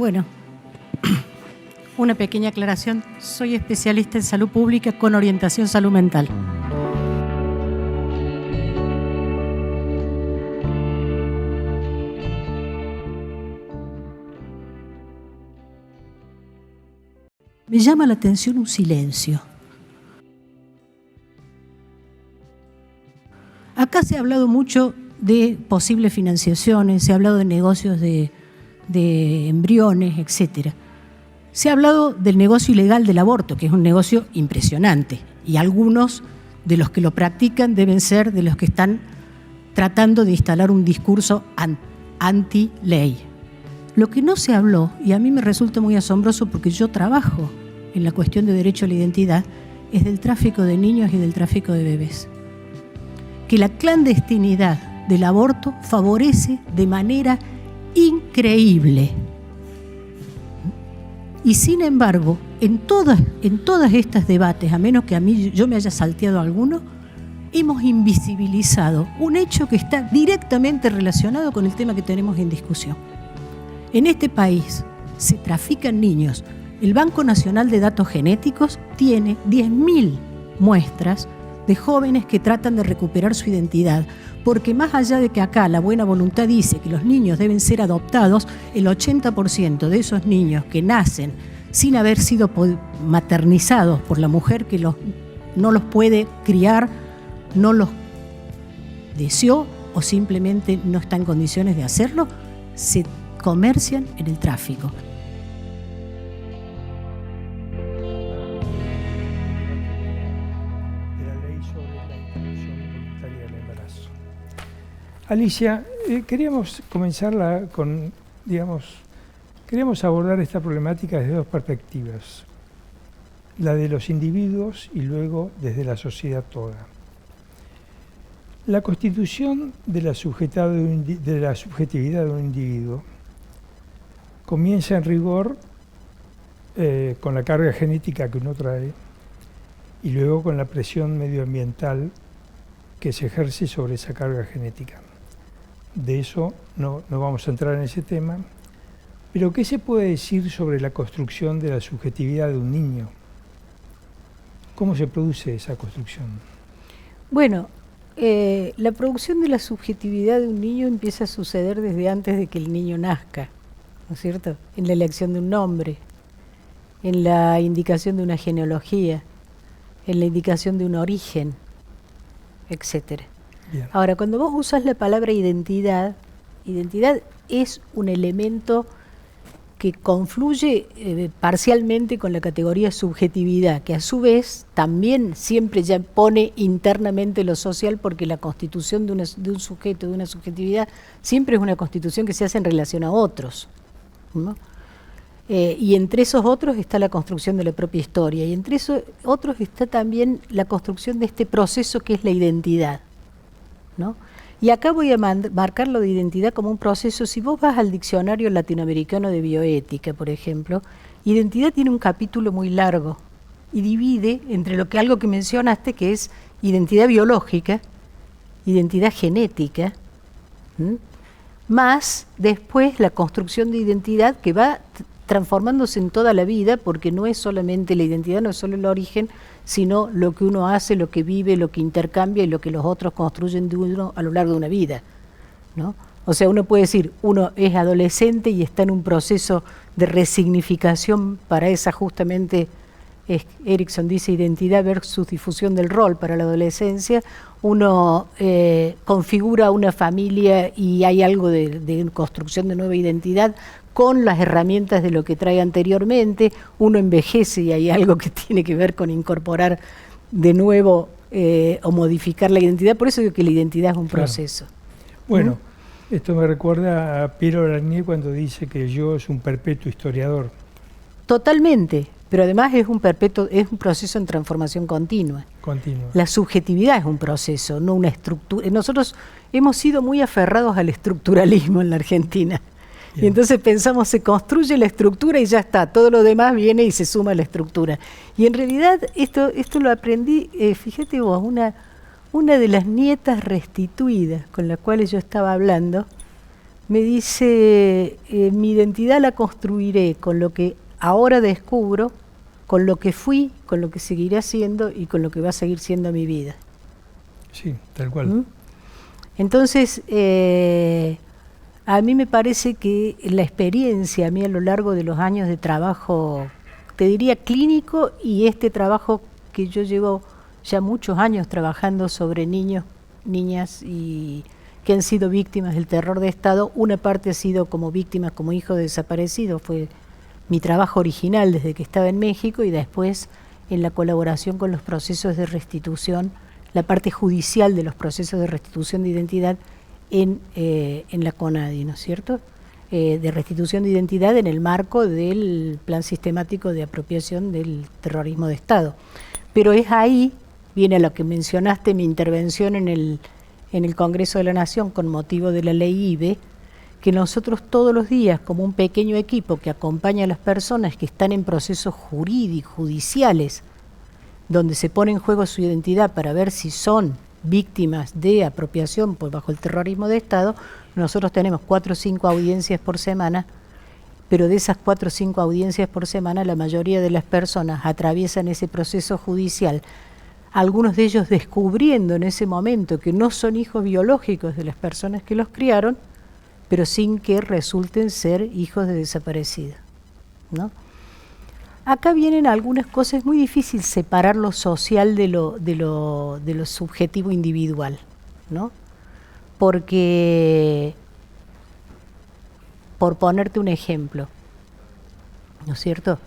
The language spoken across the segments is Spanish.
Bueno, una pequeña aclaración. Soy especialista en salud pública con orientación salud mental. Me llama la atención un silencio. Acá se ha hablado mucho de posibles financiaciones, se ha hablado de negocios de embriones, etc. Se ha hablado del negocio ilegal del aborto, que es un negocio impresionante, y algunos de los que lo practican deben ser de los que están tratando de instalar un discurso anti-ley. Lo que no se habló, y a mí me resulta muy asombroso porque yo trabajo en la cuestión de derecho a la identidad, es del tráfico de niños y del tráfico de bebés. Que la clandestinidad del aborto favorece de manera increíble. Y sin embargo, en todas estas debates, a menos que a mí yo me haya salteado alguno, hemos invisibilizado un hecho que está directamente relacionado con el tema que tenemos en discusión. En este país se trafican niños. El Banco Nacional de Datos Genéticos tiene 10.000 muestras de jóvenes que tratan de recuperar su identidad, porque más allá de que acá la buena voluntad dice que los niños deben ser adoptados, el 80% de esos niños que nacen sin haber sido maternizados por la mujer que no los puede criar, no los deseó o simplemente no está en condiciones de hacerlo, se comercian en el tráfico. Alicia, queríamos comenzarla con, queríamos abordar esta problemática desde dos perspectivas, la de los individuos y luego desde la sociedad toda. La constitución de la subjetividad de un individuo comienza en rigor con la carga genética que uno trae y luego con la presión medioambiental que se ejerce sobre esa carga genética. De eso no vamos a entrar en ese tema, pero ¿qué se puede decir sobre la construcción de la subjetividad de un niño? ¿Cómo se produce esa construcción? Bueno, la producción de la subjetividad de un niño empieza a suceder desde antes de que el niño nazca, ¿no es cierto? En la elección de un nombre, en la indicación de una genealogía, en la indicación de un origen, etcétera. Bien. Ahora, cuando vos usas la palabra identidad es un elemento que confluye parcialmente con la categoría subjetividad, que a su vez también siempre ya pone internamente lo social, porque la constitución de un sujeto, de una subjetividad, siempre es una constitución que se hace en relación a otros, ¿no? Y entre esos otros está la construcción de la propia historia, y entre esos otros está también la construcción de este proceso que es la identidad, ¿no? Y acá voy a marcar lo de identidad como un proceso. Si vos vas al diccionario latinoamericano de bioética, por ejemplo, identidad tiene un capítulo muy largo y divide entre algo que mencionaste, que es identidad biológica, identidad genética, más después la construcción de identidad que va transformándose en toda la vida, porque no es solamente la identidad, no es solo el origen, sino lo que uno hace, lo que vive, lo que intercambia y lo que los otros construyen de uno a lo largo de una vida, ¿no? O sea, uno puede decir, uno es adolescente y está en un proceso de resignificación para esa, justamente, Erickson dice, identidad versus difusión del rol para la adolescencia. Uno configura una familia y hay algo de construcción de nueva identidad con las herramientas de lo que trae anteriormente. Uno envejece y hay algo que tiene que ver con incorporar de nuevo o modificar la identidad. Por eso digo que la identidad es un proceso. Bueno, esto me recuerda a Piero Lanier cuando dice que el yo es un perpetuo historiador. Totalmente, pero además es un proceso en transformación continua. La subjetividad es un proceso, no una estructura. Nosotros hemos sido muy aferrados al estructuralismo en la Argentina. Bien. Y entonces pensamos, se construye la estructura y ya está, todo lo demás viene y se suma a la estructura. Y en realidad esto lo aprendí, fíjate vos, una de las nietas restituidas con las cuales yo estaba hablando, me dice, mi identidad la construiré con lo que ahora descubro, con lo que fui, con lo que seguiré haciendo y con lo que va a seguir siendo mi vida. Sí, tal cual. ¿Mm? Entonces, a mí me parece que la experiencia, a mí a lo largo de los años de trabajo, te diría clínico, y este trabajo que yo llevo ya muchos años trabajando sobre niños, niñas y que han sido víctimas del terror de Estado, una parte ha sido como víctimas, como hijos de desaparecidos, fue mi trabajo original desde que estaba en México, y después en la colaboración con los procesos de restitución, la parte judicial de los procesos de restitución de identidad en la CONADI, ¿no es cierto? De restitución de identidad en el marco del plan sistemático de apropiación del terrorismo de Estado. Pero es ahí, viene a lo que mencionaste, mi intervención en el Congreso de la Nación con motivo de la ley IBE, que nosotros todos los días, como un pequeño equipo que acompaña a las personas que están en procesos jurídicos, judiciales, donde se pone en juego su identidad para ver si son víctimas de apropiación pues bajo el terrorismo de Estado, nosotros tenemos 4 o 5 audiencias por semana, pero de esas 4 o 5 audiencias por semana la mayoría de las personas atraviesan ese proceso judicial, algunos de ellos descubriendo en ese momento que no son hijos biológicos de las personas que los criaron, pero sin que resulten ser hijos de desaparecidos, ¿no? Acá vienen algunas cosas, es muy difícil separar lo social de lo subjetivo individual, ¿no? Porque, por ponerte un ejemplo, ¿no es cierto?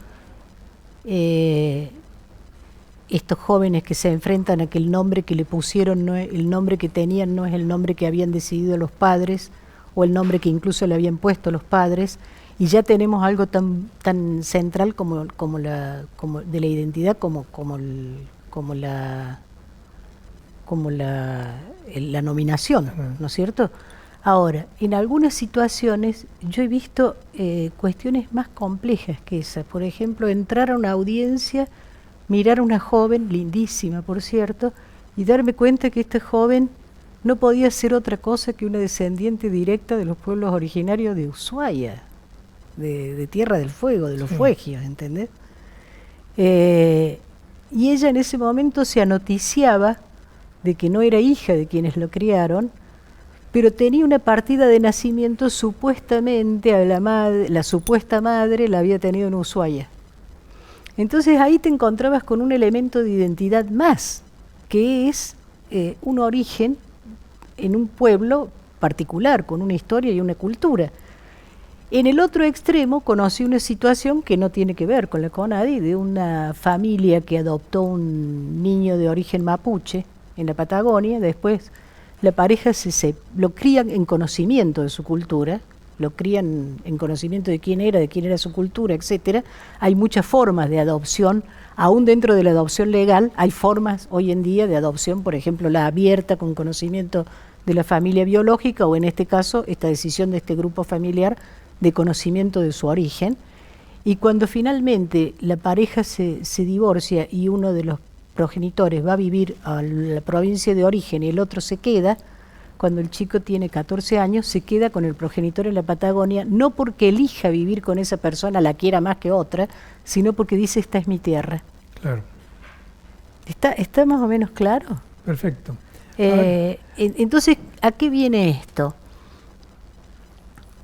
Estos jóvenes que se enfrentan a que el nombre que le pusieron, el nombre que tenían no es el nombre que habían decidido los padres, o el nombre que incluso le habían puesto los padres, y ya tenemos algo tan central como de la identidad como la nominación, ¿no es cierto? Ahora, en algunas situaciones yo he visto cuestiones más complejas que esas. Por ejemplo, entrar a una audiencia, mirar a una joven, lindísima por cierto, y darme cuenta que esta joven no podía ser otra cosa que una descendiente directa de los pueblos originarios de Ushuaia, de Tierra del Fuego, de los fuegios, ¿entendés? Y ella en ese momento se anoticiaba de que no era hija de quienes lo criaron, pero tenía una partida de nacimiento supuestamente a la supuesta madre la había tenido en Ushuaia. Entonces ahí te encontrabas con un elemento de identidad más, que es un origen en un pueblo particular, con una historia y una cultura. En el otro extremo conocí una situación que no tiene que ver con la CONADI, de una familia que adoptó un niño de origen mapuche en la Patagonia. Después la pareja lo crían en conocimiento de su cultura, lo crían en conocimiento de quién era su cultura, etcétera. Hay muchas formas de adopción, aún dentro de la adopción legal hay formas hoy en día de adopción, por ejemplo la abierta con conocimiento de la familia biológica, o en este caso esta decisión de este grupo familiar de conocimiento de su origen. Y cuando finalmente la pareja se divorcia y uno de los progenitores va a vivir a la provincia de origen y el otro se queda, cuando el chico tiene 14 años, se queda con el progenitor en la Patagonia, no porque elija vivir con esa persona, la quiera más que otra, sino porque dice, esta es mi tierra. Claro. ¿Está más o menos claro? Perfecto. Entonces, ¿a qué viene esto?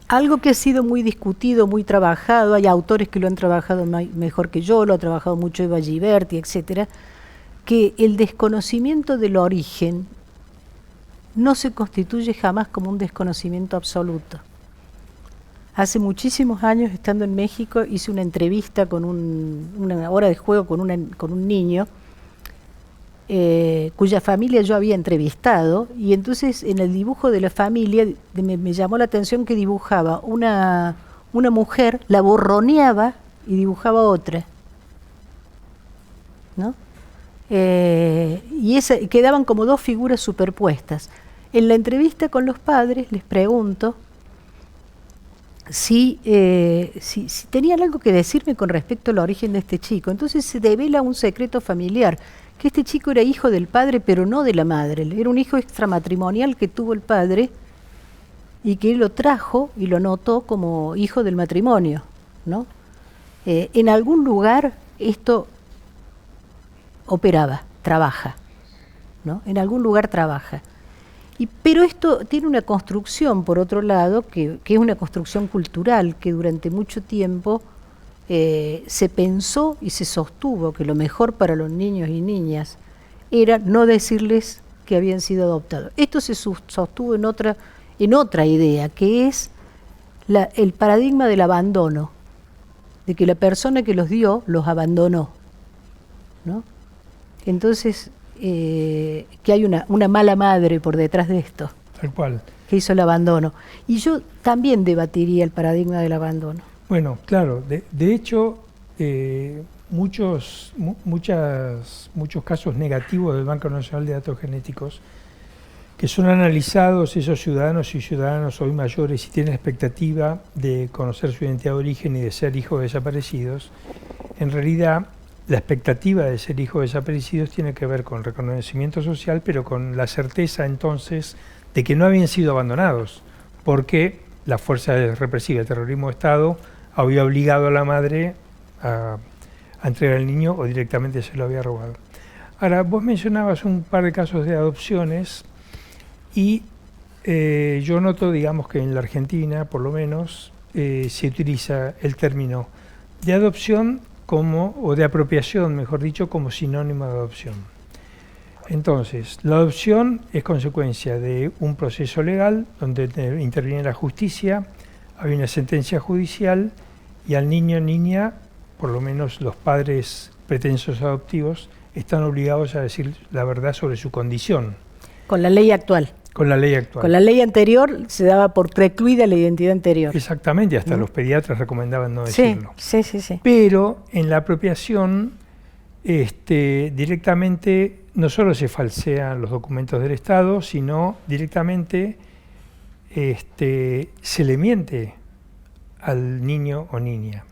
Algo que ha sido muy discutido, muy trabajado, hay autores que lo han trabajado mejor que yo, lo ha trabajado mucho Eva Giberti, etcétera, que el desconocimiento del origen no se constituye jamás como un desconocimiento absoluto. Hace muchísimos años, estando en México, hice una entrevista con una hora de juego con un niño cuya familia yo había entrevistado, y entonces en el dibujo de la familia me llamó la atención que dibujaba una mujer, la borroneaba y dibujaba otra, ¿no? Y quedaban como dos figuras superpuestas. En la entrevista con los padres les pregunto si tenían algo que decirme con respecto al origen de este chico. Entonces se devela un secreto familiar, que este chico era hijo del padre, pero no de la madre. Era un hijo extramatrimonial que tuvo el padre y que lo trajo y lo anotó como hijo del matrimonio, ¿no? En algún lugar esto operaba, trabaja, ¿no? En algún lugar trabaja. Pero esto tiene una construcción, por otro lado, que es una construcción cultural, que durante mucho tiempo se pensó y se sostuvo que lo mejor para los niños y niñas era no decirles que habían sido adoptados. Esto se sostuvo en otra idea, que es el paradigma del abandono, de que la persona que los dio los abandonó, ¿no? Entonces, que hay una mala madre por detrás de esto. Tal cual. Que hizo el abandono. Y yo también debatiría el paradigma del abandono. Bueno, claro, de hecho, muchos casos negativos del Banco Nacional de Datos Genéticos, que son analizados esos ciudadanos y ciudadanas hoy mayores y tienen la expectativa de conocer su identidad de origen y de ser hijos de desaparecidos, en realidad la expectativa de ser hijos de desaparecidos tiene que ver con reconocimiento social, pero con la certeza entonces de que no habían sido abandonados, porque la fuerza represiva, el terrorismo de Estado, había obligado a la madre a entregar al niño o directamente se lo había robado. Ahora, vos mencionabas un par de casos de adopciones y yo noto, digamos, que en la Argentina, por lo menos, se utiliza el término de adopción o de apropiación, mejor dicho, como sinónimo de adopción. Entonces, la adopción es consecuencia de un proceso legal donde interviene la justicia, hay una sentencia judicial y al niño o niña, por lo menos los padres pretensos adoptivos, están obligados a decir la verdad sobre su condición. Con la ley actual. Con la ley actual. Con la ley anterior se daba por precluida la identidad anterior. Exactamente, hasta los pediatras recomendaban no decirlo. Sí. Pero en la apropiación directamente no solo se falsean los documentos del Estado, sino directamente se le miente al niño o niña.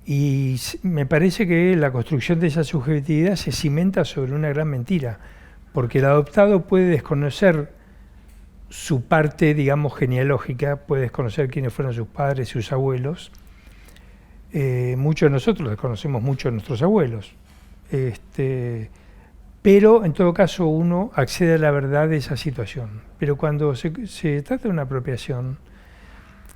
Y me parece que la construcción de esa subjetividad se cimenta sobre una gran mentira, porque el adoptado puede desconocer su parte, digamos, genealógica, puede desconocer quiénes fueron sus padres, sus abuelos. Muchos de nosotros desconocemos mucho de nuestros abuelos. Pero en todo caso uno accede a la verdad de esa situación. Pero cuando se trata de una apropiación,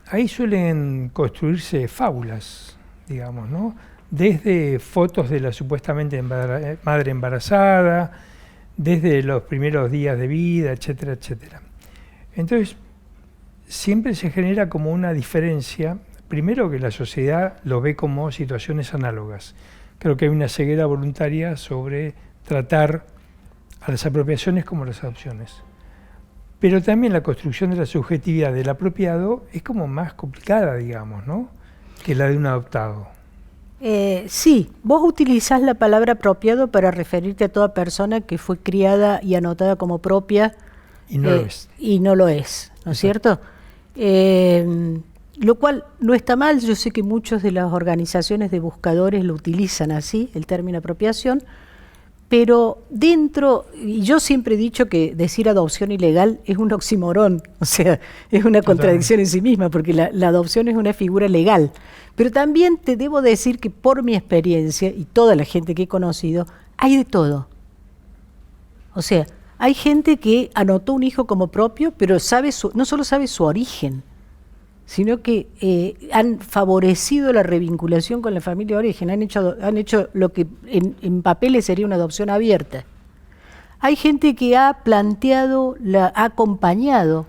ahí suelen construirse fábulas, digamos, ¿no? Desde fotos de la supuestamente madre embarazada, desde los primeros días de vida, etcétera, etcétera. Entonces, siempre se genera como una diferencia, primero que la sociedad lo ve como situaciones análogas. Creo que hay una ceguera voluntaria sobre tratar a las apropiaciones como las adopciones. Pero también la construcción de la subjetividad del apropiado es como más complicada, digamos, ¿no?, que la de un adoptado. Sí, vos utilizás la palabra apropiado para referirte a toda persona que fue criada y anotada como propia y no lo es. Y no lo es, ¿no es cierto? Lo cual no está mal. Yo sé que muchas de las organizaciones de buscadores lo utilizan así, el término apropiación, pero dentro, y yo siempre he dicho que decir adopción ilegal es un oxímoron, o sea, es una contradicción en sí misma, porque la adopción es una figura legal. Pero también te debo decir que por mi experiencia, y toda la gente que he conocido, hay de todo. O sea, hay gente que anotó un hijo como propio, pero no solo sabe su origen, sino que han favorecido la revinculación con la familia de origen, han hecho lo que en papeles sería una adopción abierta. Hay gente que ha planteado, ha acompañado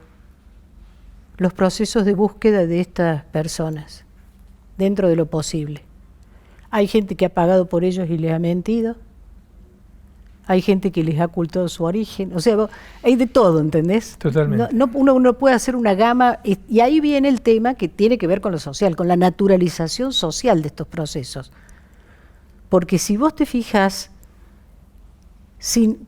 los procesos de búsqueda de estas personas, dentro de lo posible. Hay gente que ha pagado por ellos y les ha mentido. Hay gente que les ha ocultado su origen. O sea, hay de todo, ¿entendés? Totalmente. Uno no puede hacer una gama, y ahí viene el tema que tiene que ver con lo social, con la naturalización social de estos procesos. Porque si vos te fijas,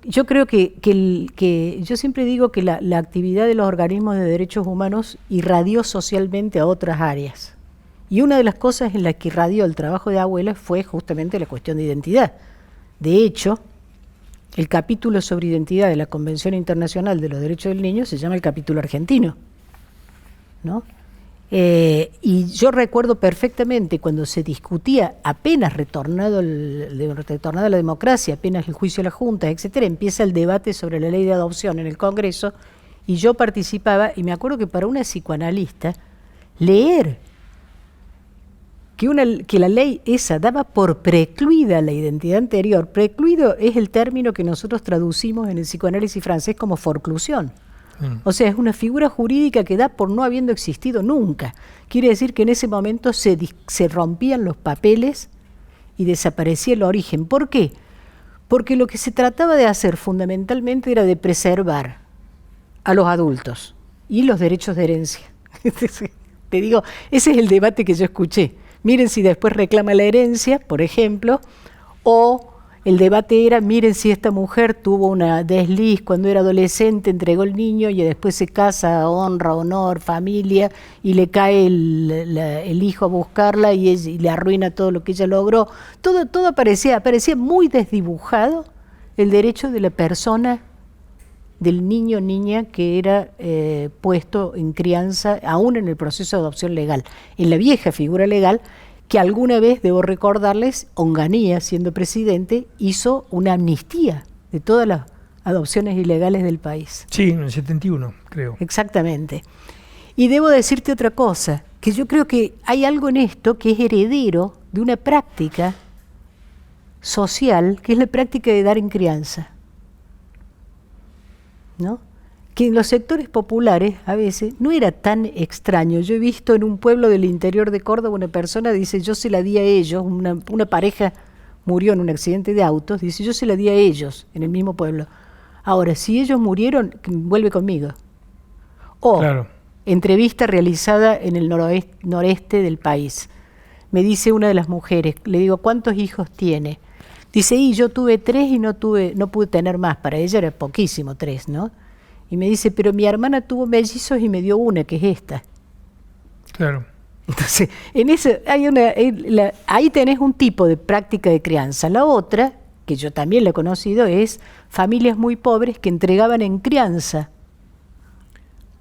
yo creo que yo siempre digo que la actividad de los organismos de derechos humanos irradió socialmente a otras áreas. Y una de las cosas en las que irradió el trabajo de Abuelas fue justamente la cuestión de identidad. De hecho, el capítulo sobre identidad de la Convención Internacional de los Derechos del Niño se llama el capítulo argentino. ¿no? Y yo recuerdo perfectamente cuando se discutía, apenas retornada la democracia, apenas el juicio de la Junta, etcétera, empieza el debate sobre la ley de adopción en el Congreso, y yo participaba, y me acuerdo que para una psicoanalista, leer que la ley esa daba por precluida la identidad anterior. Precluido es el término que nosotros traducimos en el psicoanálisis francés como forclusión. O sea, es una figura jurídica que da por no habiendo existido nunca. Quiere decir que en ese momento se rompían los papeles y desaparecía el origen. ¿Por qué? Porque lo que se trataba de hacer fundamentalmente era de preservar a los adultos y los derechos de herencia. Te digo, ese es el debate que yo escuché. Miren si después reclama la herencia, por ejemplo, o el debate era, miren si esta mujer tuvo una desliz cuando era adolescente, entregó el niño y después se casa, honra, honor, familia, y le cae el hijo a buscarla y le arruina todo lo que ella logró. Todo parecía muy desdibujado el derecho de la persona, del niño o niña que era puesto en crianza, aún en el proceso de adopción legal. En la vieja figura legal, que alguna vez, debo recordarles, Onganía, siendo presidente, hizo una amnistía de todas las adopciones ilegales del país. Sí, en el 71, creo. Exactamente. Y debo decirte otra cosa, que yo creo que hay algo en esto que es heredero de una práctica social, que es la práctica de dar en crianza, ¿no? Que en los sectores populares a veces no era tan extraño. Yo he visto en un pueblo del interior de Córdoba una persona, dice, yo se la di a ellos, una pareja murió en un accidente de autos, dice, yo se la di a ellos en el mismo pueblo. Ahora, si ellos murieron, vuelve conmigo. O, claro, entrevista realizada en el noreste del país. Me dice una de las mujeres, le digo, ¿cuántos hijos tiene? Dice, y yo tuve 3 y no pude tener más. Para ella era poquísimo 3, ¿no? Y me dice, pero mi hermana tuvo mellizos y me dio una, que es esta. Claro. Entonces, en eso ahí tenés un tipo de práctica de crianza. La otra, que yo también la he conocido, es familias muy pobres que entregaban en crianza,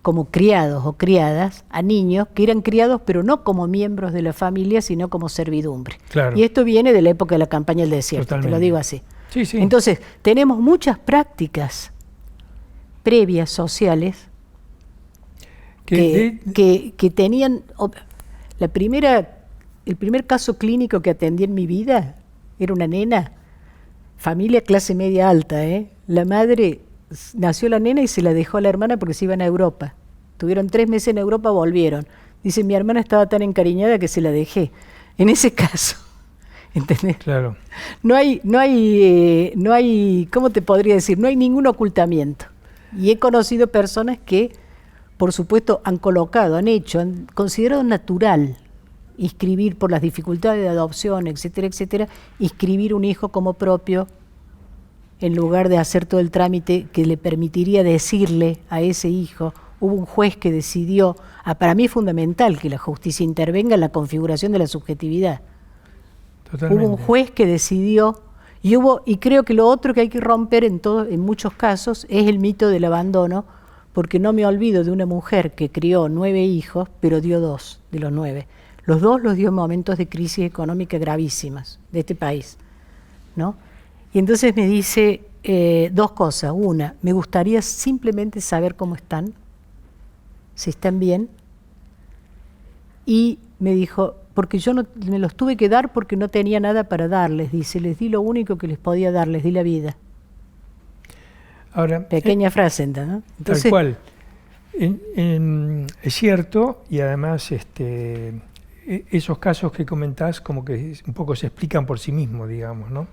como criados o criadas, a niños que eran criados, pero no como miembros de la familia, sino como servidumbre. Claro. Y esto viene de la época de la campaña del desierto, totalmente. Te lo digo así. Sí, sí. Entonces, tenemos muchas prácticas previas sociales que tenían... El primer caso clínico que atendí en mi vida era una nena, familia clase media alta, La madre, nació la nena y se la dejó a la hermana porque se iban a Europa. Tuvieron 3 meses en Europa, volvieron. Dice, mi hermana estaba tan encariñada que se la dejé. En ese caso, ¿entendés? Claro. No hay, ¿cómo te podría decir? No hay ningún ocultamiento. Y he conocido personas que, por supuesto, han considerado natural inscribir, por las dificultades de adopción, etcétera, etcétera, inscribir un hijo como propio en lugar de hacer todo el trámite que le permitiría decirle a ese hijo. Hubo un juez que decidió, para mí es fundamental que la justicia intervenga en la configuración de la subjetividad. Totalmente. Hubo un juez que decidió, y creo que lo otro que hay que romper en muchos casos es el mito del abandono, porque no me olvido de una mujer que crió 9 hijos, pero dio 2 de los 9. Los 2 los dio en momentos de crisis económica gravísimas de este país, ¿no? Y entonces me dice 2 cosas. Una, me gustaría simplemente saber cómo están, si están bien. Y me dijo, porque yo no me los tuve que dar porque no tenía nada para darles. Dice, les di lo único que les podía dar, les di la vida. Ahora, pequeña frase, ¿no? Entonces, tal cual. Es cierto, y además esos casos que comentás como que un poco se explican por sí mismos, digamos, ¿no?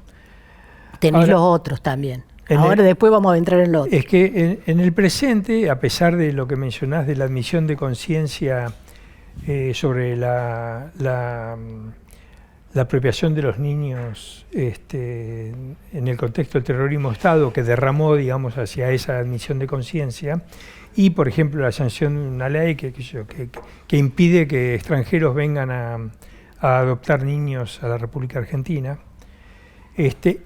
Tenés los otros también. Ahora después vamos a entrar en los otros. Es que en el presente, a pesar de lo que mencionás de la admisión de conciencia sobre la apropiación de los niños en el contexto del terrorismo de Estado, que derramó, digamos, hacia esa admisión de conciencia, y, por ejemplo, la sanción de una ley que impide que extranjeros vengan a adoptar niños a la República Argentina.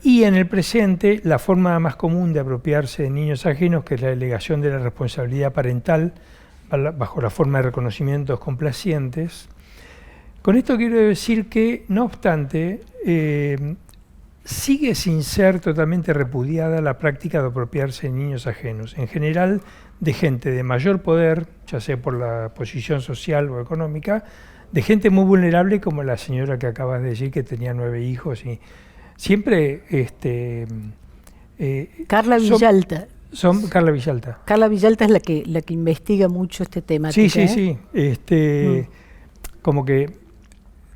Y en el presente, la forma más común de apropiarse de niños ajenos, que es la delegación de la responsabilidad parental bajo la forma de reconocimientos complacientes. Con esto quiero decir que, no obstante, sigue sin ser totalmente repudiada la práctica de apropiarse de niños ajenos, en general de gente de mayor poder, ya sea por la posición social o económica, de gente muy vulnerable como la señora que acabas de decir que tenía 9 hijos y siempre Carla Villalta. Carla Villalta. Carla Villalta es la que investiga mucho este tema. Sí. Como que,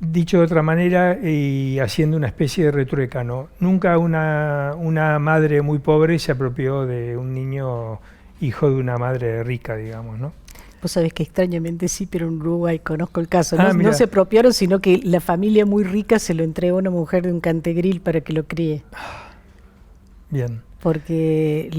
dicho de otra manera y haciendo una especie de retrueca, ¿no? Nunca una madre muy pobre se apropió de un niño hijo de una madre rica, digamos, ¿no? Vos sabés que extrañamente sí, pero en Uruguay conozco el caso. No se apropiaron, sino que la familia muy rica se lo entregó a una mujer de un cantegril para que lo críe. Bien. Porque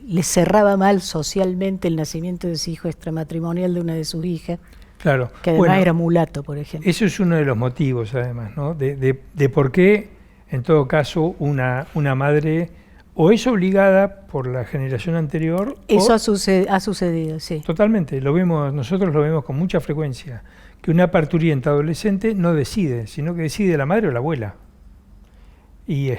le cerraba mal socialmente el nacimiento de su hijo extramatrimonial de una de sus hijas. Claro. Que además era mulato, por ejemplo. Eso es uno de los motivos, además, ¿no? De por qué, en todo caso, una madre o es obligada por la generación anterior. Eso ha sucedido, sí. Totalmente. Nosotros lo vemos con mucha frecuencia. Que una parturienta adolescente no decide, sino que decide la madre o la abuela. Y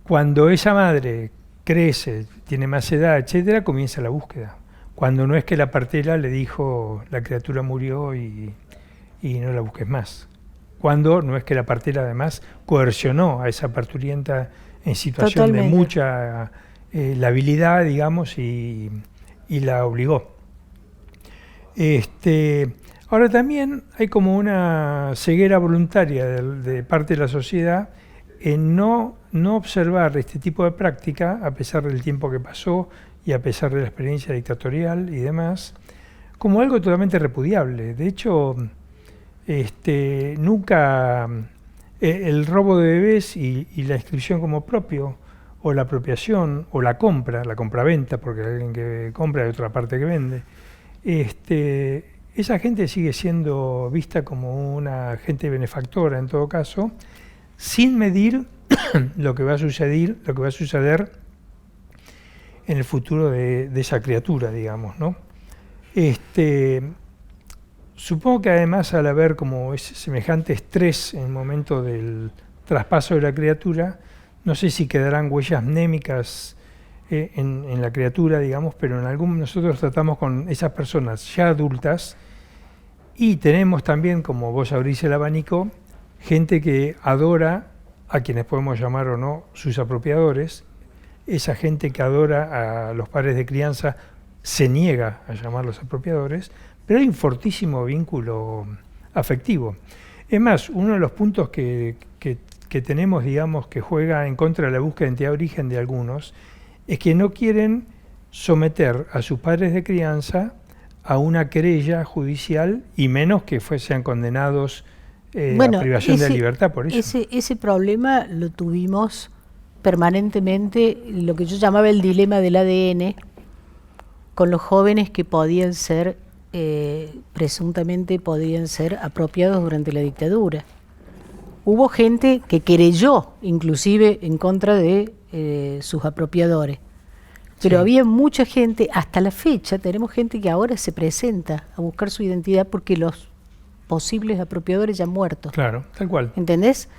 cuando esa madre crece, tiene más edad, etcétera, comienza la búsqueda. Cuando no es que la partera le dijo la criatura murió y no la busques más. Cuando no es que la partera además coercionó a esa parturienta en situación de mucha labilidad, digamos, y la obligó. Ahora también hay como una ceguera voluntaria de parte de la sociedad en no observar este tipo de práctica, a pesar del tiempo que pasó y a pesar de la experiencia dictatorial y demás, como algo totalmente repudiable. De hecho, nunca el robo de bebés y la inscripción como propio, o la apropiación, o la compraventa, porque hay alguien que compra y otra parte que vende, esa gente sigue siendo vista como una gente benefactora en todo caso, sin medir lo que va a suceder en el futuro de esa criatura, digamos, ¿no? Supongo que además al haber como ese semejante estrés en el momento del traspaso de la criatura, no sé si quedarán huellas mnémicas en la criatura, digamos, pero nosotros tratamos con esas personas ya adultas y tenemos también, como vos abrís el abanico, gente que adora a quienes podemos llamar o no sus apropiadores. Esa gente que adora a los padres de crianza se niega a llamarlos apropiadores, pero hay un fortísimo vínculo afectivo. Es más, uno de los puntos que tenemos, digamos, que juega en contra de la búsqueda de identidad de origen de algunos, es que no quieren someter a sus padres de crianza a una querella judicial y menos que sean condenados a privación de libertad por eso. Ese problema lo tuvimos permanentemente, lo que yo llamaba el dilema del ADN, con los jóvenes que podían ser, presuntamente podían ser apropiados durante la dictadura. Hubo gente que querelló, inclusive, en contra de sus apropiadores. Pero había mucha gente, hasta la fecha, tenemos gente que ahora se presenta a buscar su identidad porque los posibles apropiadores ya han muerto. Claro, tal cual. ¿Entendés?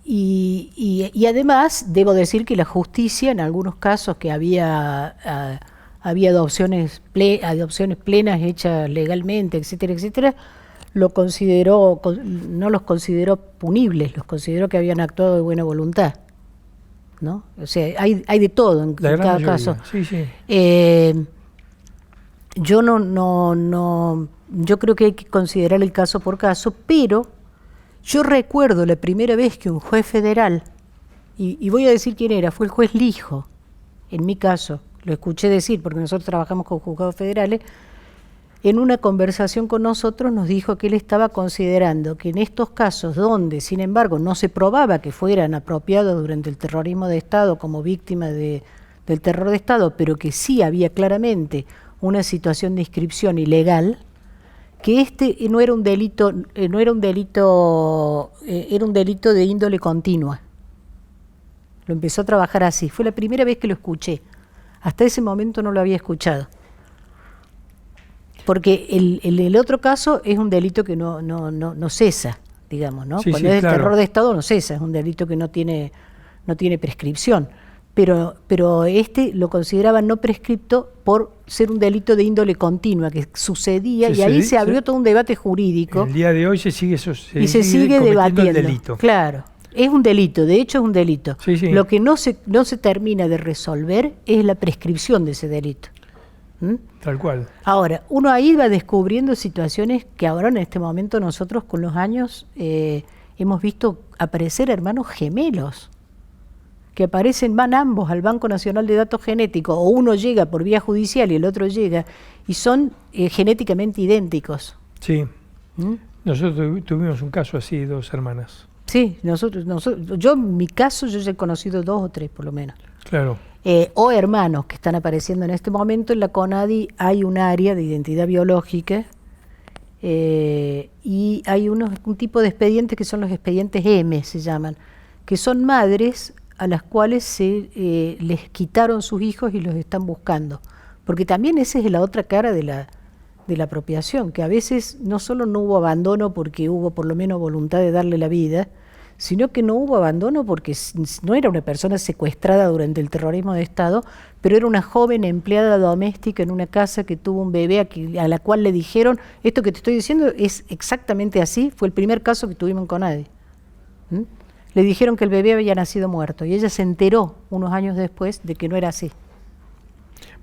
Y además, debo decir que la justicia, en algunos casos que había adopciones plenas hechas legalmente, etcétera, etcétera, no los consideró punibles, los consideró que habían actuado de buena voluntad, ¿no? O sea, hay de todo en cada caso. Sí, sí. Yo creo que hay que considerar el caso por caso, pero yo recuerdo la primera vez que un juez federal, y voy a decir quién era, fue el juez Lijo, en mi caso, lo escuché decir porque nosotros trabajamos con juzgados federales, en una conversación con nosotros nos dijo que él estaba considerando que en estos casos donde, sin embargo, no se probaba que fueran apropiados durante el terrorismo de Estado como víctima del terror de Estado, pero que sí había claramente una situación de inscripción ilegal, que no era un delito, era un delito de índole continua. Lo empezó a trabajar así. Fue la primera vez que lo escuché. Hasta ese momento no lo había escuchado. Porque el otro caso es un delito que no cesa, digamos, ¿no? Sí, Cuando sí, es claro. el terror de Estado no cesa, es un delito que no tiene prescripción. Pero este lo consideraba no prescripto por ser un delito de índole continua, que sucedía, y ahí se abrió todo un debate jurídico. El día de hoy se sigue y se sigue debatiendo. El delito. Claro, es un delito, de hecho es un delito. Sí, sí. Lo que no se termina de resolver es la prescripción de ese delito. ¿Mm? Tal cual. Ahora, uno ahí va descubriendo situaciones que ahora en este momento nosotros con los años hemos visto aparecer hermanos gemelos, que van ambos al Banco Nacional de Datos Genéticos, o uno llega por vía judicial y el otro llega, y son genéticamente idénticos. Sí. ¿Mm? Nosotros tuvimos un caso así, 2 hermanas. Sí, yo en mi caso yo ya he conocido 2 o 3 por lo menos. Claro. O hermanos que están apareciendo en este momento. En la CONADI hay un área de identidad biológica y hay un tipo de expedientes que son los expedientes M, se llaman, que son madres a las cuales les quitaron sus hijos y los están buscando. Porque también esa es la otra cara de la apropiación, que a veces no solo no hubo abandono porque hubo por lo menos voluntad de darle la vida, sino que no hubo abandono porque no era una persona secuestrada durante el terrorismo de Estado, pero era una joven empleada doméstica en una casa que tuvo un bebé a la cual le dijeron, esto que te estoy diciendo es exactamente así, fue el primer caso que tuvimos en CONADI. ¿Mm? Le dijeron que el bebé había nacido muerto y ella se enteró unos años después de que no era así.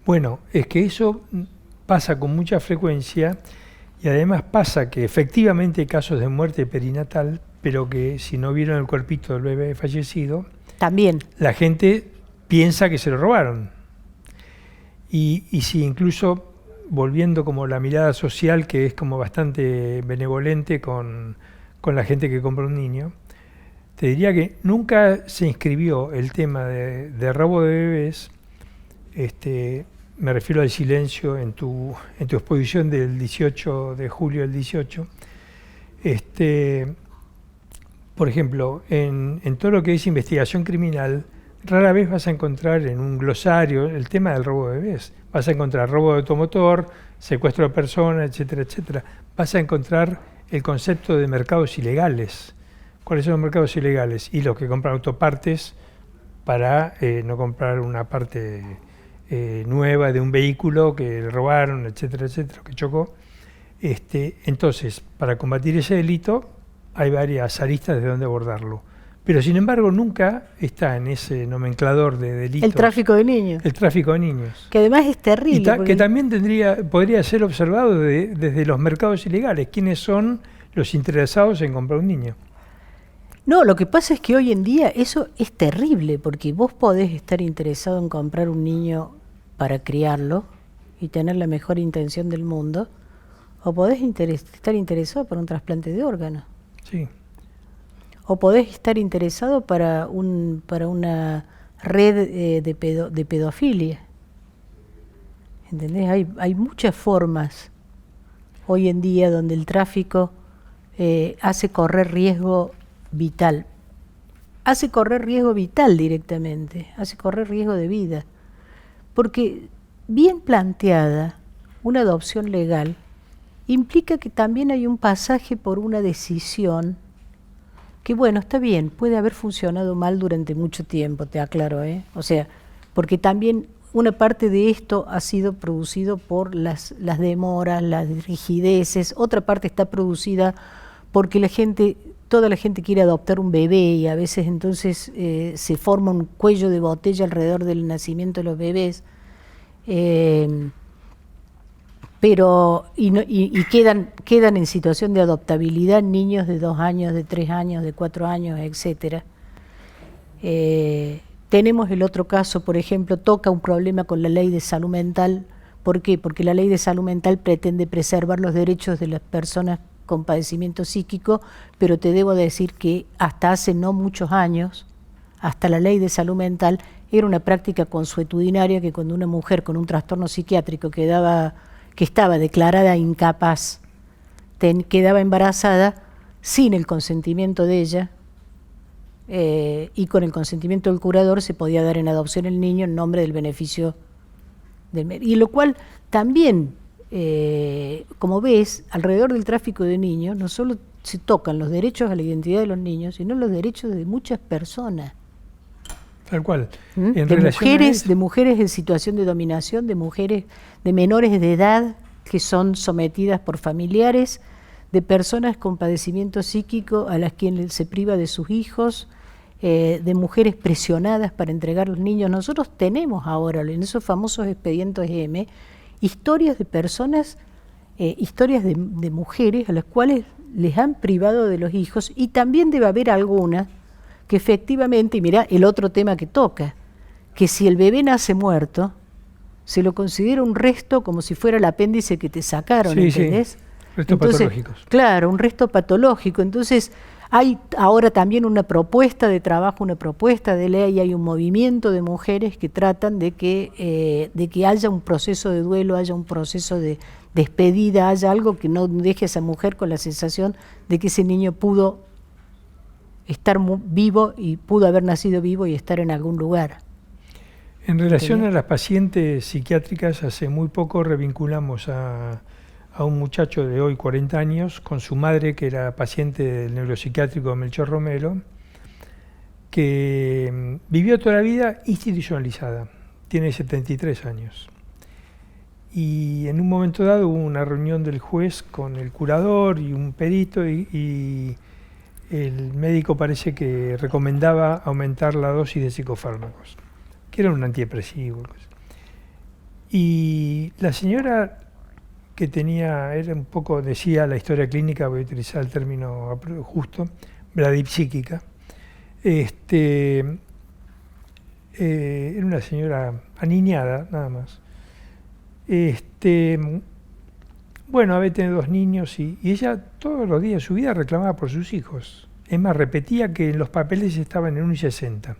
Bueno, es que eso pasa con mucha frecuencia y además pasa que efectivamente hay casos de muerte perinatal, pero que si no vieron el cuerpito del bebé fallecido, también la gente piensa que se lo robaron. Y si incluso, volviendo como la mirada social, que es como bastante benevolente con la gente que compra un niño, te diría que nunca se inscribió el tema de robo de bebés. Me refiero al silencio en tu exposición del 18 de julio del 18. Por ejemplo, en todo lo que es investigación criminal, rara vez vas a encontrar en un glosario el tema del robo de bebés. Vas a encontrar robo de automotor, secuestro de personas, etcétera, etcétera. Vas a encontrar el concepto de mercados ilegales. ¿Cuáles son los mercados ilegales? Y los que compran autopartes para no comprar una parte nueva de un vehículo que le robaron, etcétera, etcétera, que chocó. Entonces, para combatir ese delito hay varias aristas de dónde abordarlo. Pero sin embargo nunca está en ese nomenclador de delitos. El tráfico de niños. El tráfico de niños. Que además es terrible. Que también podría ser observado desde los mercados ilegales. ¿Quiénes son los interesados en comprar un niño? No, lo que pasa es que hoy en día eso es terrible, porque vos podés estar interesado en comprar un niño para criarlo y tener la mejor intención del mundo, o podés estar interesado por un trasplante de órganos. Sí. O podés estar interesado para una red de pedofilia. ¿Entendés? Hay muchas formas hoy en día donde el tráfico hace correr riesgo vital. Hace correr riesgo vital directamente, hace correr riesgo de vida. Porque bien planteada, una adopción legal implica que también hay un pasaje por una decisión que, bueno, está bien, puede haber funcionado mal durante mucho tiempo, te aclaro, ¿eh? O sea, porque también una parte de esto ha sido producido por las demoras, las rigideces, otra parte está producida porque toda la gente quiere adoptar un bebé y a veces entonces se forma un cuello de botella alrededor del nacimiento de los bebés. Pero quedan en situación de adoptabilidad niños de 2 años, de 3 años, de 4 años, etcétera. Tenemos el otro caso, por ejemplo, toca un problema con la ley de salud mental. ¿Por qué? Porque la ley de salud mental pretende preservar los derechos de las personas con padecimiento psíquico, pero te debo decir que hasta hace no muchos años, hasta la ley de salud mental, era una práctica consuetudinaria que cuando una mujer con un trastorno psiquiátrico que estaba declarada incapaz, quedaba embarazada sin el consentimiento de ella y con el consentimiento del curador se podía dar en adopción el niño en nombre del beneficio y lo cual también, como ves, alrededor del tráfico de niños, no solo se tocan los derechos a la identidad de los niños, sino los derechos de muchas personas. Tal cual. De mujeres en situación de dominación, de mujeres, de menores de edad que son sometidas por familiares, de personas con padecimiento psíquico a las quienes se priva de sus hijos, de mujeres presionadas para entregar los niños. Nosotros tenemos ahora, en esos famosos expedientes M, historias de personas, historias de mujeres a las cuales les han privado de los hijos, y también debe haber algunas que efectivamente, y mirá el otro tema que toca, que si el bebé nace muerto, se lo considera un resto como si fuera el apéndice que te sacaron, sí, ¿entendés? Sí. Restos patológicos. Claro, un resto patológico. Entonces, hay ahora también una propuesta de trabajo, una propuesta de ley, hay un movimiento de mujeres que tratan de que haya un proceso de duelo, haya un proceso de despedida, haya algo que no deje a esa mujer con la sensación de que ese niño pudo estar vivo y pudo haber nacido vivo y estar en algún lugar. En relación a las pacientes psiquiátricas, hace muy poco revinculamos a un muchacho de hoy 40 años con su madre, que era paciente del neuropsiquiátrico Melchor Romero, que vivió toda la vida institucionalizada, tiene 73 años. Y en un momento dado hubo una reunión del juez con el curador y un perito, y el médico parece que recomendaba aumentar la dosis de psicofármacos, que era un antidepresivo. Y la señora que tenía, era un poco, decía la historia clínica, voy a utilizar el término justo, bradipsíquica, era una señora aniñada, nada más. Bueno, había tenido 2 niños y ella todos los días de su vida reclamaba por sus hijos. Es más, repetía que en los papeles estaban en 1 y 60.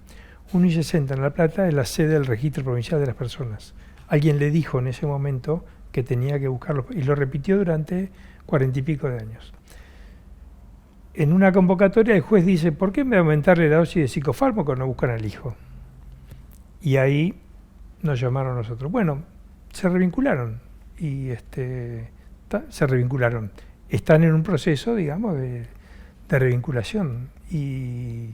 1 y 60 en La Plata es la sede del Registro Provincial de las Personas. Alguien le dijo en ese momento que tenía que buscarlo, y lo repitió durante 40 y pico de años. En una convocatoria el juez dice, ¿por qué en vez de aumentarle la dosis de psicofármaco no buscan al hijo? Y ahí nos llamaron nosotros. Bueno, se revincularon y se revincularon. Están en un proceso, digamos, de revinculación. Y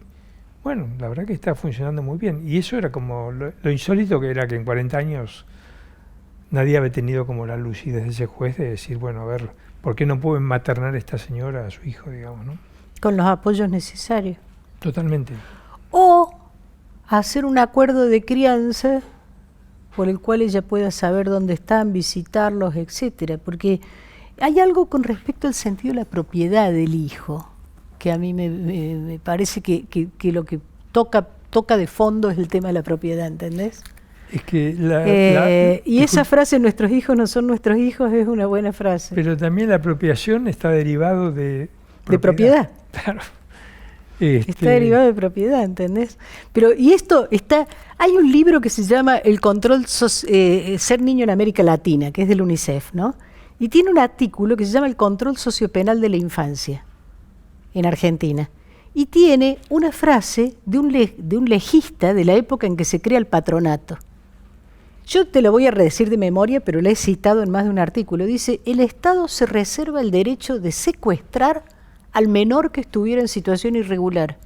bueno, la verdad que está funcionando muy bien. Y eso era como lo insólito, que era que en 40 años nadie había tenido como la lucidez de ese juez de decir, bueno, a ver, ¿por qué no pueden maternar a esta señora a su hijo, digamos, ¿no? Con los apoyos necesarios. Totalmente. O hacer un acuerdo de crianza por el cual ella pueda saber dónde están, visitarlos, etcétera, porque hay algo con respecto al sentido de la propiedad del hijo, que a mí me parece que lo que toca de fondo es el tema de la propiedad, ¿entendés? Es que y esa frase, nuestros hijos no son nuestros hijos, es una buena frase. Pero también la apropiación está derivado de propiedad. ¿De propiedad? Claro. Está derivado de propiedad, ¿entendés? Pero, y esto está, hay un libro que se llama El control, ser niño en América Latina, que es del UNICEF, ¿no? Y tiene un artículo que se llama El control sociopenal de la infancia en Argentina. Y tiene una frase de un legista de la época en que se crea el patronato. Yo te lo voy a redecir de memoria, pero la he citado en más de un artículo. Dice, el Estado se reserva el derecho de secuestrar al menor que estuviera en situación irregular.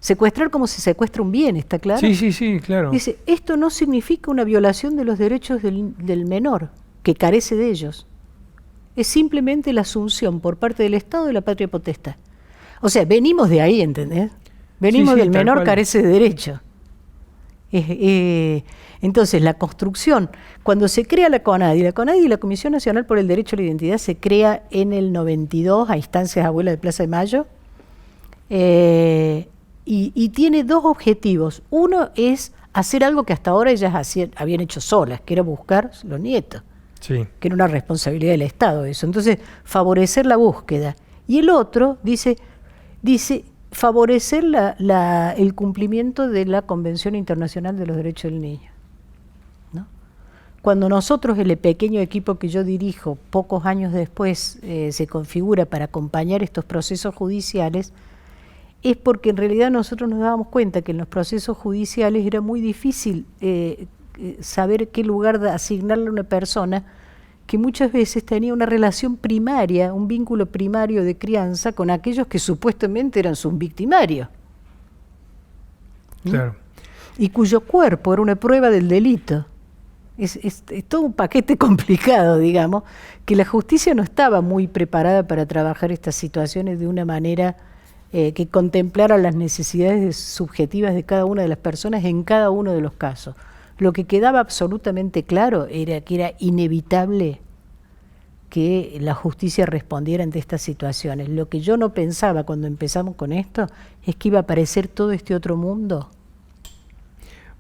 Secuestrar como se secuestra un bien, ¿está claro? Sí, claro. Dice, esto no significa una violación de los derechos del menor, que carece de ellos. Es simplemente la asunción por parte del Estado de la patria potestad. O sea, venimos de ahí, ¿entendés? Venimos del menor carece de derecho. Entonces, la construcción, cuando se crea la CONADI y la Comisión Nacional por el Derecho a la Identidad se crea en el 92 a instancias de Abuela de Plaza de Mayo, y tiene 2 objetivos. Uno es hacer algo que hasta ahora ellas habían hecho solas, que era buscar los nietos, que era una responsabilidad del Estado eso. Entonces, favorecer la búsqueda. Y el otro dice favorecer el cumplimiento de la Convención Internacional de los Derechos del Niño, ¿no? Cuando nosotros, el pequeño equipo que yo dirijo, pocos años después se configura para acompañar estos procesos judiciales, es porque en realidad nosotros nos dábamos cuenta que en los procesos judiciales era muy difícil saber qué lugar asignarle a una persona que muchas veces tenía una relación primaria, un vínculo primario de crianza con aquellos que supuestamente eran sus victimarios. Claro. Y cuyo cuerpo era una prueba del delito. Es todo un paquete complicado, digamos, que la justicia no estaba muy preparada para trabajar estas situaciones de una manera que contemplara las necesidades subjetivas de cada una de las personas en cada uno de los casos. Lo que quedaba absolutamente claro era que era inevitable que la justicia respondiera ante estas situaciones. Lo que yo no pensaba cuando empezamos con esto es que iba a aparecer todo este otro mundo.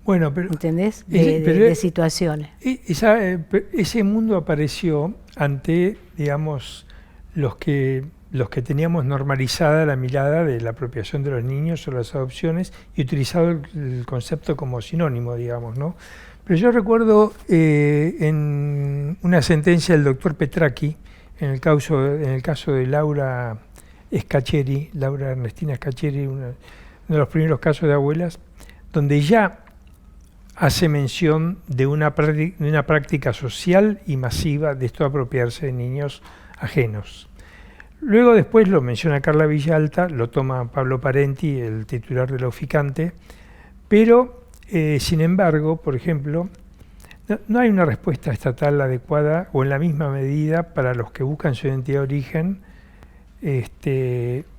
Bueno, pero, ¿entendés? De situaciones. Ese mundo apareció ante, digamos, los que teníamos normalizada la mirada de la apropiación de los niños o las adopciones y utilizado el concepto como sinónimo, digamos, ¿no? Pero yo recuerdo en una sentencia del doctor Petracchi, en el caso de Laura Ernestina Scaccheri, uno de los primeros casos de abuelas, donde ya hace mención de una práctica social y masiva de esto apropiarse de niños ajenos. Luego después lo menciona Carla Villalta, lo toma Pablo Parenti, el titular de la Uficante, pero sin embargo, por ejemplo, no hay una respuesta estatal adecuada o en la misma medida para los que buscan su identidad de origen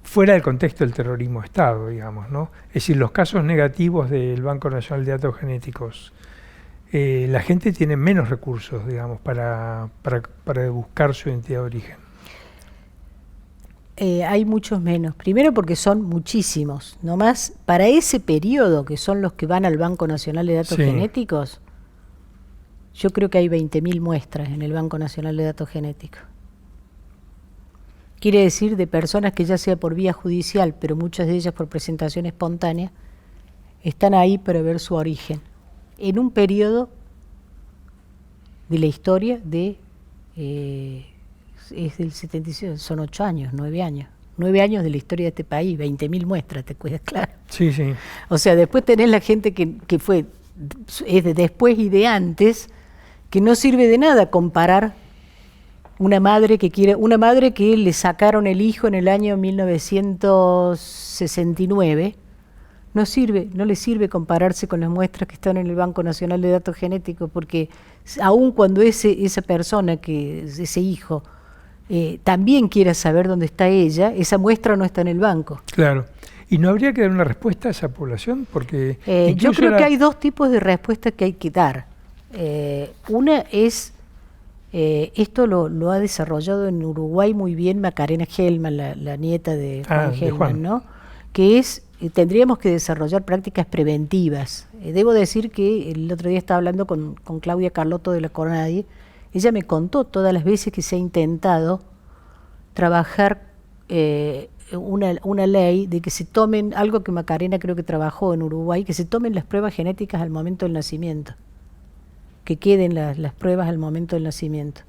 fuera del contexto del terrorismo de Estado, digamos, ¿no? Es decir, los casos negativos del Banco Nacional de Datos Genéticos, la gente tiene menos recursos, digamos, para buscar su identidad de origen. Hay muchos menos. Primero porque son muchísimos. Nomás para ese periodo, que son los que van al Banco Nacional de Datos Genéticos, yo creo que hay 20.000 muestras en el Banco Nacional de Datos Genéticos. Quiere decir de personas que ya sea por vía judicial, pero muchas de ellas por presentación espontánea, están ahí para ver su origen. En un periodo de la historia de... es del 77, son 8 años, 9 años. 9 años de la historia de este país, 20.000 muestras, ¿te cuidas? Claro. Sí, sí. O sea, después tenés la gente que es de después y de antes, que no sirve de nada comparar una madre que le sacaron el hijo en el año 1969, no le sirve compararse con las muestras que están en el Banco Nacional de Datos Genéticos, porque aun cuando esa persona, ese hijo, también quiera saber dónde está ella, esa muestra no está en el banco. Claro. ¿Y no habría que dar una respuesta a esa población? Porque yo creo que hay dos tipos de respuestas que hay que dar. Una es, esto lo ha desarrollado en Uruguay muy bien Macarena Gelman, la nieta de Juan Gelman, ¿no? Que es, tendríamos que desarrollar prácticas preventivas. Debo decir que el otro día estaba hablando con Claudia Carlotto de la CONADIE. Ella me contó todas las veces que se ha intentado trabajar una ley de que se tomen, algo que Macarena creo que trabajó en Uruguay, que se tomen las pruebas genéticas al momento del nacimiento, que queden las pruebas al momento del nacimiento.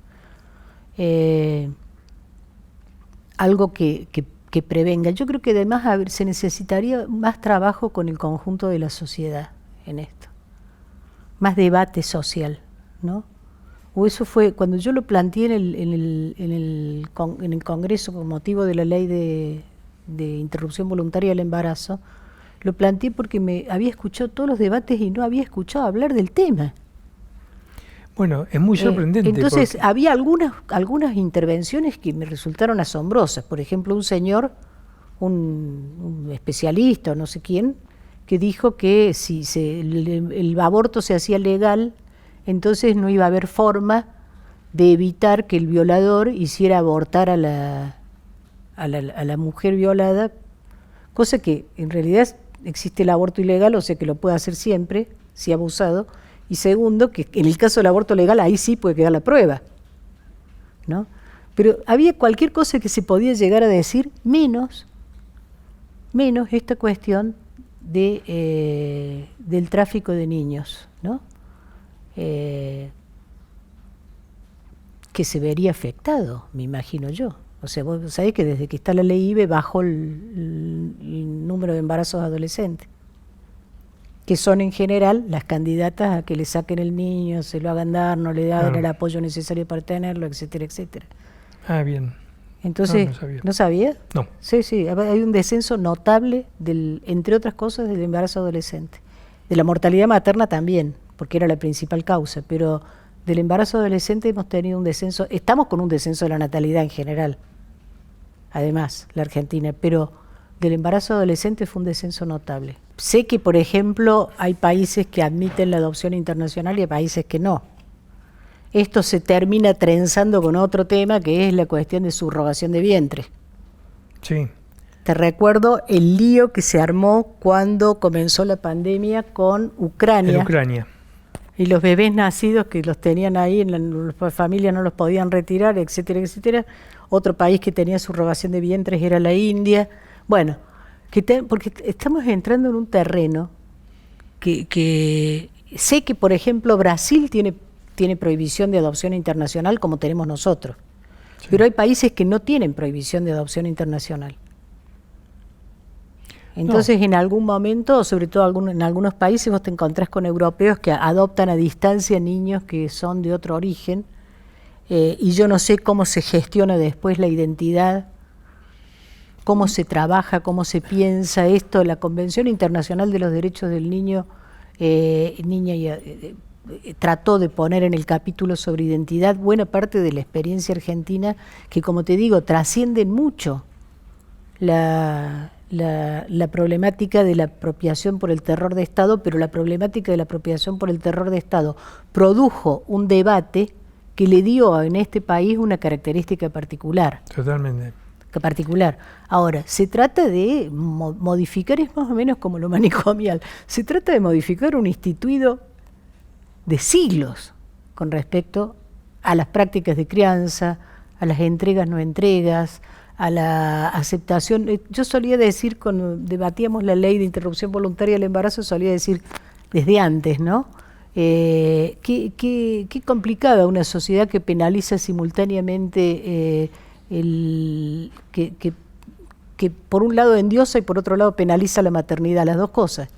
Algo que prevenga. Yo creo que además se necesitaría más trabajo con el conjunto de la sociedad en esto, más debate social, ¿no? O eso fue, cuando yo lo planteé en el Congreso con motivo de la ley de interrupción voluntaria del embarazo, lo planteé porque me había escuchado todos los debates y no había escuchado hablar del tema. Bueno, es muy sorprendente. Entonces, había algunas intervenciones que me resultaron asombrosas. Por ejemplo, un señor, un especialista o no sé quién, que dijo que si el aborto se hacía legal, entonces no iba a haber forma de evitar que el violador hiciera abortar a la mujer violada, cosa que en realidad existe el aborto ilegal, o sea que lo puede hacer siempre, si abusado. Y segundo, que en el caso del aborto legal, ahí sí puede quedar la prueba, ¿no? Pero había cualquier cosa que se podía llegar a decir, menos esta cuestión del tráfico de niños, ¿no? Que se vería afectado, me imagino yo. O sea, vos sabés que desde que está la ley IBE bajó el número de embarazos adolescentes. que son en general las candidatas a que le saquen el niño, se lo hagan dar, no le dan el apoyo necesario para tenerlo, etcétera, etcétera. Ah, bien. Entonces, No sabía. ¿no sabía? No. Sí, sí, hay un descenso notable, entre otras cosas, del embarazo adolescente. De la mortalidad materna también, porque era la principal causa, pero del embarazo adolescente hemos tenido un descenso, estamos con un descenso de la natalidad en general, además, la Argentina, pero del embarazo adolescente fue un descenso notable. Sé que, por ejemplo, hay países que admiten la adopción internacional y hay países que no. Esto se termina trenzando con otro tema, que es la cuestión de subrogación de vientre. Sí. Te recuerdo el lío que se armó cuando comenzó la pandemia con Ucrania. En Ucrania. Y los bebés nacidos que los tenían ahí, en las familias no los podían retirar, etcétera, etcétera. Otro país que tenía subrogación de vientres era la India. Bueno, porque estamos entrando en un terreno que sé que, por ejemplo, Brasil tiene prohibición de adopción internacional como tenemos nosotros. Sí. Pero hay países que no tienen prohibición de adopción internacional. Entonces, en algún momento, sobre todo en algunos países, vos te encontrás con europeos que adoptan a distancia niños que son de otro origen, y yo no sé cómo se gestiona después la identidad, cómo se trabaja, cómo se piensa esto. La Convención Internacional de los Derechos del Niño, trató de poner en el capítulo sobre identidad buena parte de la experiencia argentina, que, como te digo, trascienden mucho la problemática de la apropiación por el terror de Estado, pero la problemática de la apropiación por el terror de Estado produjo un debate que le dio en este país una característica particular. Totalmente. Ahora, se trata de modificar, es más o menos como lo manicomial, se trata de modificar un instituido de siglos con respecto a las prácticas de crianza, a las entregas no entregas, a la aceptación. Yo solía decir, cuando debatíamos la ley de interrupción voluntaria del embarazo, solía decir desde antes, ¿no? Qué complicada una sociedad que penaliza simultáneamente que por un lado endiosa y por otro lado penaliza la maternidad, las dos cosas.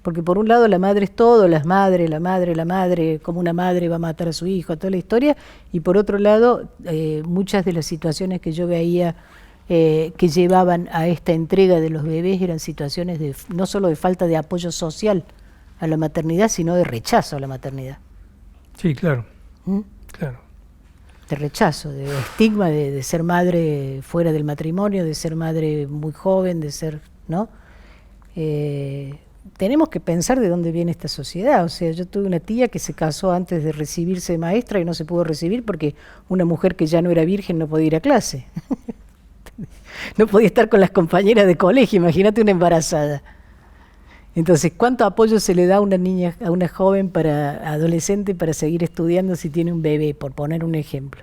Porque por un lado la madre es todo, la madre, como una madre va a matar a su hijo, toda la historia, y por otro lado muchas de las situaciones que yo veía que llevaban a esta entrega de los bebés eran situaciones no solo de falta de apoyo social a la maternidad, sino de rechazo a la maternidad. Sí, claro. Claro. De rechazo, de estigma de ser madre fuera del matrimonio, de ser madre muy joven, de ser, ¿no? Tenemos que pensar de dónde viene esta sociedad. O sea, yo tuve una tía que se casó antes de recibirse de maestra y no se pudo recibir porque una mujer que ya no era virgen no podía ir a clase. No podía estar con las compañeras de colegio, imagínate una embarazada. Entonces, ¿cuánto apoyo se le da a una niña, a una joven adolescente para seguir estudiando si tiene un bebé, por poner un ejemplo?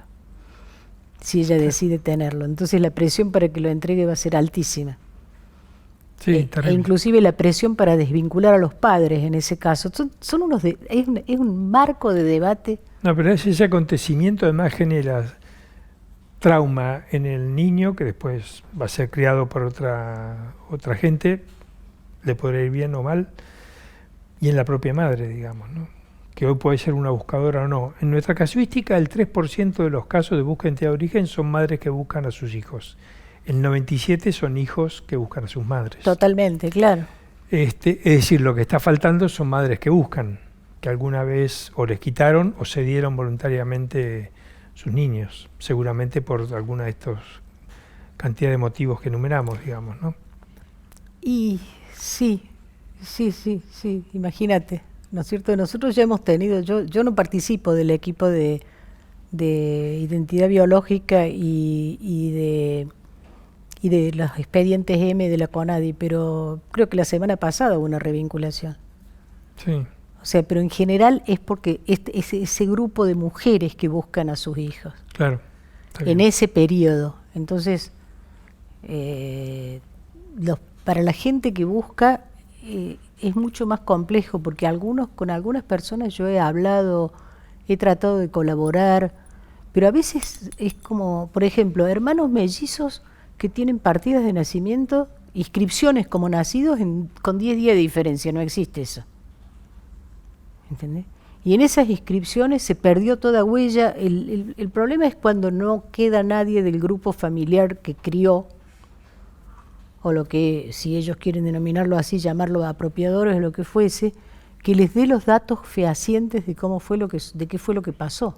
Si ella decide tenerlo. Entonces la presión para que lo entregue va a ser altísima. Sí, e inclusive la presión para desvincular a los padres en ese caso. Son es un marco de debate. No, pero ese acontecimiento además genera trauma en el niño, que después va a ser criado por otra gente, le podrá ir bien o mal, y en la propia madre, digamos, ¿no? Que hoy puede ser una buscadora o no. En nuestra casuística, el 3% de los casos de búsqueda de identidad de origen son madres que buscan a sus hijos. El 97% son hijos que buscan a sus madres. Totalmente, claro. Es decir, lo que está faltando son madres que buscan, que alguna vez o les quitaron o cedieron voluntariamente sus niños, seguramente por alguna de estos cantidad de motivos que enumeramos, digamos, ¿no? Y sí, imagínate, ¿no es cierto? Nosotros ya hemos tenido, yo no participo del equipo de identidad biológica y de los expedientes M de la CONADI, pero creo que la semana pasada hubo una revinculación. Sí. O sea, pero en general es porque ese grupo de mujeres que buscan a sus hijos. Claro. En ese periodo. Entonces, para la gente que busca es mucho más complejo, porque con algunas personas yo he hablado, he tratado de colaborar, pero a veces es como, por ejemplo, hermanos mellizos que tienen partidas de nacimiento inscripciones como nacidos con 10 días de diferencia, no existe eso. ¿Entendés? Y en esas inscripciones se perdió toda huella. El problema es cuando no queda nadie del grupo familiar que crió, o lo que, si ellos quieren denominarlo así, llamarlo apropiadores o lo que fuese, que les dé los datos fehacientes de de qué fue lo que pasó.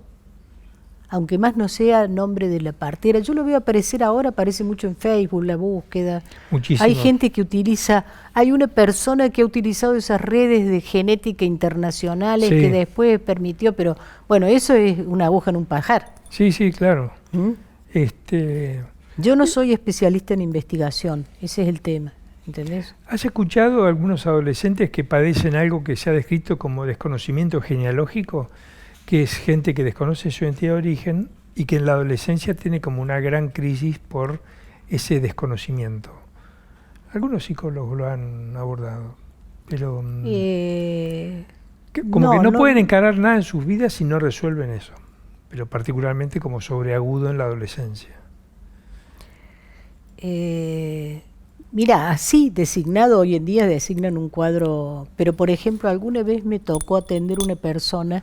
Aunque más no sea nombre de la partera. Yo lo veo aparecer ahora, aparece mucho en Facebook, la búsqueda. Muchísimo. Hay gente que hay una persona que ha utilizado esas redes de genética internacionales Sí. que después permitió, pero bueno, eso es una aguja en un pajar. Sí, claro. ¿Mm? Yo no soy especialista en investigación, ese es el tema, ¿entendés? ¿Has escuchado a algunos adolescentes que padecen algo que se ha descrito como desconocimiento genealógico? Que es gente que desconoce su identidad de origen y que en la adolescencia tiene como una gran crisis por ese desconocimiento. Algunos psicólogos lo han abordado, pero como que no pueden encarar nada en sus vidas si no resuelven eso, pero particularmente como sobreagudo en la adolescencia. Mira, así designado hoy en día designan un cuadro, pero por ejemplo alguna vez me tocó atender una persona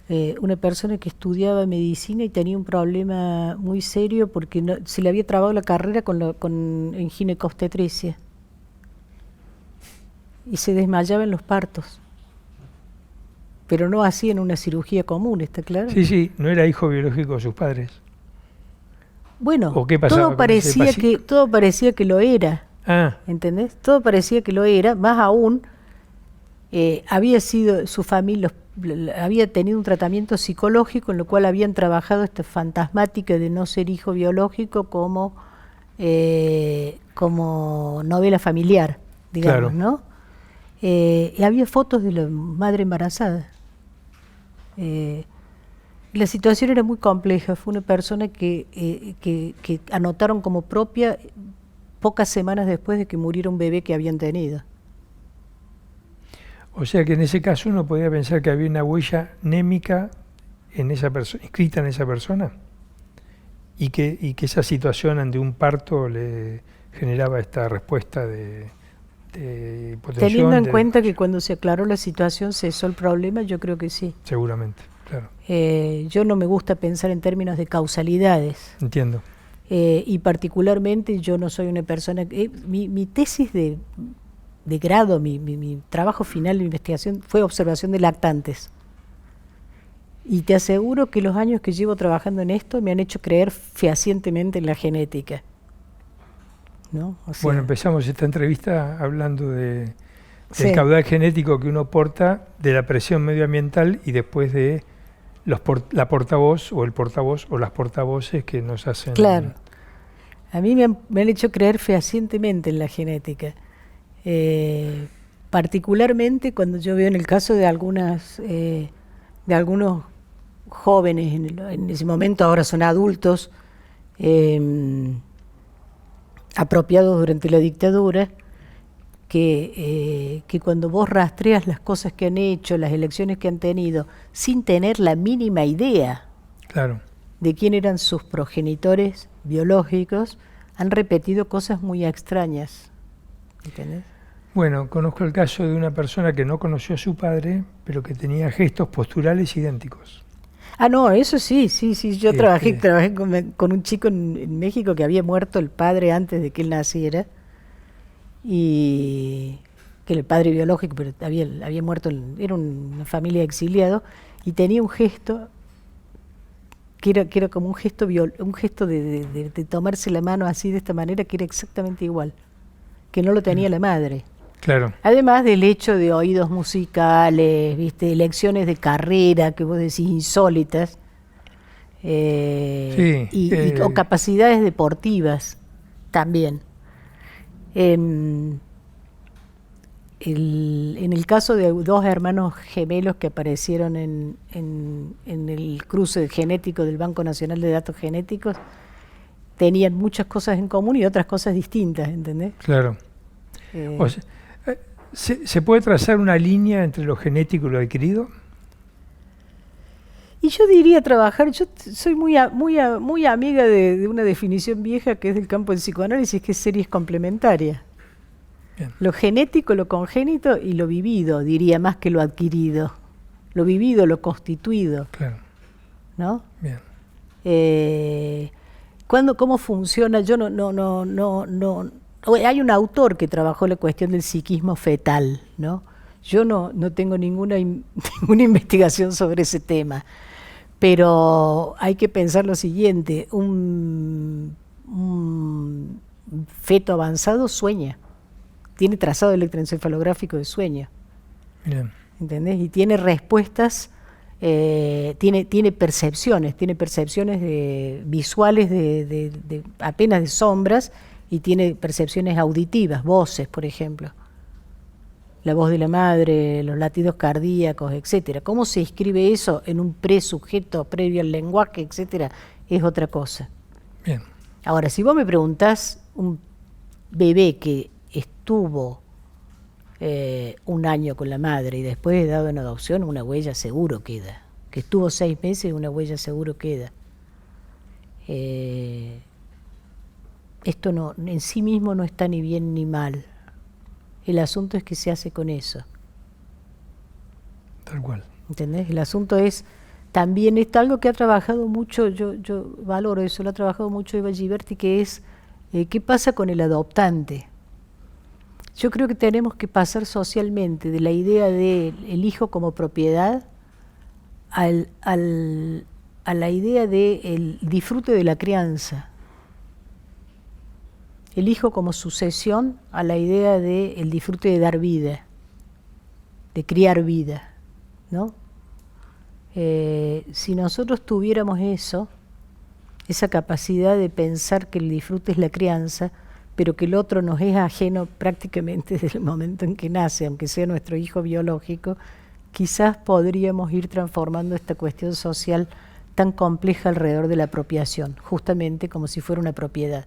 que estudiaba medicina y tenía un problema muy serio porque se le había trabado la carrera en ginecobstetricia y se desmayaba en los partos, pero no hacían una cirugía común, ¿está claro? Sí, no era hijo biológico de sus padres. Bueno, ¿O qué pasaba todo parecía que lo era, ¿entendés? Todo parecía que lo era, más aún había sido su familia, había tenido un tratamiento psicológico en lo cual habían trabajado esta fantasmática de no ser hijo biológico como novela familiar, digamos, claro. ¿no? Y había fotos de la madre embarazada. La situación era muy compleja. Fue una persona que anotaron como propia pocas semanas después de que muriera un bebé que habían tenido. O sea que en ese caso uno podría pensar que había una huella némica en esa persona, inscrita en esa persona, y que esa situación ante un parto le generaba esta respuesta de hipotensión. Teniendo en cuenta que cuando se aclaró la situación cesó el problema, yo creo que sí. Seguramente, claro. Yo no me gusta pensar en términos de causalidades. Entiendo. Y particularmente yo no soy una persona... mi tesis de grado, mi trabajo final de investigación fue observación de lactantes. Y te aseguro que los años que llevo trabajando en esto me han hecho creer fehacientemente en la genética, ¿no? O sea, bueno, empezamos esta entrevista hablando del sí, caudal genético que uno porta, de la presión medioambiental y después de la portavoz o el portavoz o las portavoces que nos hacen... Claro. A mí me han hecho creer fehacientemente en la genética. Particularmente cuando yo veo en el caso de algunos jóvenes en ese momento, ahora son adultos, apropiados durante la dictadura, que cuando vos rastreas las cosas que han hecho, las elecciones que han tenido, sin tener la mínima idea Claro. de quién eran sus progenitores biológicos, han repetido cosas muy extrañas. ¿Entendés? Bueno, conozco el caso de una persona que no conoció a su padre, pero que tenía gestos posturales idénticos. Ah, no, eso sí. Yo trabajé con un chico en México que había muerto el padre antes de que él naciera, y que el padre biológico, pero había muerto, era una familia de exiliados, y tenía un gesto que era como un gesto de tomarse la mano así de esta manera, que era exactamente igual, que no lo tenía la madre. Claro. Además del hecho de oídos musicales, ¿viste? Elecciones de carrera que vos decís insólitas, o capacidades deportivas también. En el caso de dos hermanos gemelos que aparecieron en el cruce genético del Banco Nacional de Datos Genéticos, tenían muchas cosas en común y otras cosas distintas, ¿entendés? Claro. O sea, ¿se puede trazar una línea entre lo genético y lo adquirido? Y yo diría trabajar, yo soy muy amiga de una definición vieja que es del campo del psicoanálisis, que es series complementarias. Bien. Lo genético, lo congénito y lo vivido, diría, más que lo adquirido. Lo vivido, lo constituido. Claro. ¿No? Bien. ¿Cómo funciona? Yo no. Hay un autor que trabajó la cuestión del psiquismo fetal, ¿no? Yo no tengo ninguna investigación sobre ese tema, pero hay que pensar lo siguiente: un feto avanzado sueña, tiene trazado electroencefalográfico de sueño. Bien. ¿Entendés? Y tiene respuestas, tiene percepciones visuales de apenas de sombras, y tiene percepciones auditivas, voces, por ejemplo. La voz de la madre, los latidos cardíacos, etcétera. ¿Cómo se escribe eso en un presujeto previo al lenguaje, etcétera? Es otra cosa. Bien. Ahora, si vos me preguntás, un bebé que estuvo un año con la madre y después es dado en adopción, una huella seguro queda. Que estuvo 6 meses, una huella seguro queda. Esto no, en sí mismo no está ni bien ni mal. El asunto es qué se hace con eso. Tal cual. ¿Entendés? El asunto es, también está algo que ha trabajado mucho, yo valoro eso, lo ha trabajado mucho Eva Giberti, que es qué pasa con el adoptante. Yo creo que tenemos que pasar socialmente de la idea del hijo como propiedad a la idea del disfrute de la crianza. El hijo como sucesión a la idea del disfrute de dar vida, de criar vida, ¿no? Si nosotros tuviéramos eso, esa capacidad de pensar que el disfrute es la crianza, pero que el otro nos es ajeno prácticamente desde el momento en que nace, aunque sea nuestro hijo biológico, quizás podríamos ir transformando esta cuestión social tan compleja alrededor de la apropiación, justamente como si fuera una propiedad.